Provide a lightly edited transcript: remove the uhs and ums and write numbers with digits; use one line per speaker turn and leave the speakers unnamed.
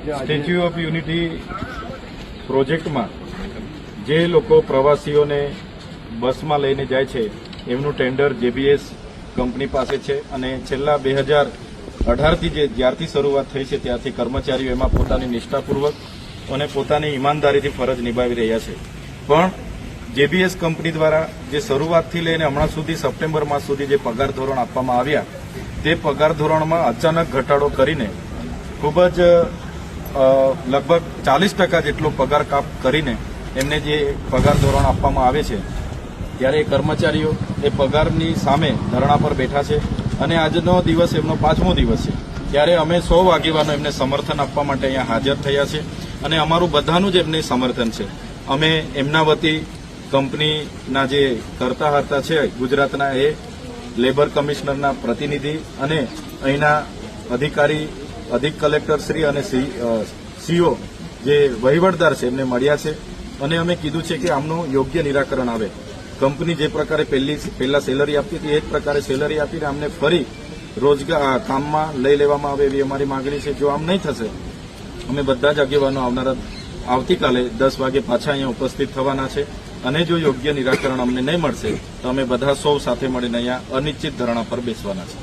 Statue of unity પ્રોજેક્ટમાં જે લોકો પ્રવાસીઓને બસમાં લઈને જાય છે એમનું ટેન્ડર જેબીએસ કંપની પાસે છે અને છેલ્લા 2018થી જ્યારથી શરૂઆત થઈ છે ત્યારથી કર્મચારીઓ એમાં પોતાની નિષ્ઠાપૂર્વક અને પોતાની ઈમાનદારીથી ફરજ નિભાવી રહ્યા છે. પણ જેબીએસ કંપની દ્વારા જે શરૂઆતથી લઈને હમણાં સુધી સપ્ટેમ્બર માસ સુધી જે પગાર ધોરણ આપવામાં આવ્યા તે પગાર ધોરણમાં અચાનક ઘટાડો કરીને ખૂબ જ લગભગ 40% જેટલો પગાર કાપ કરીને એમને જે પગાર ધોરણ આપવામાં આવે છે ત્યારે કર્મચારીઓ એ પગારની સામે ધરણા પર બેઠા છે અને આજનો દિવસ એમનો 5મો દિવસ છે. ત્યારે અમે 100 આગેવાનો એમને સમર્થન આપવા માટે અહીંયા હાજર થયા છે અને અમારું બધાનું જ એમને સમર્થન છે. અમે એમના વતી કંપનીના જે કરતા હર્તા છે ગુજરાતના એ લેબર કમિશનરના પ્રતિનિધિ અને અહીંના અધિકારી અધિક કલેક્ટરશ્રી અને સીઓ જે વહીવટદાર છે એમને મળ્યા છે અને અમે કીધું છે કે આમનું યોગ્ય નિરાકરણ આવે. કંપની જે પ્રકારે પહેલા સેલરી આપતી હતી એ જ પ્રકારે સેલરી આપીને અમને ફરી રોજગાર કામમાં લઈ લેવામાં આવે એવી અમારી માંગણી છે. જો આમ નહીં થશે અમે બધા જ આગેવાનો આવતીકાલે 10 વાગે પાછા અહીંયા ઉપસ્થિત થવાના છે અને જો યોગ્ય નિરાકરણ અમને નહીં મળશે તો અમે બધા 100 સાથે મળીને અહીંયા અનિશ્ચિત ધરણા પર બેસવાના છે.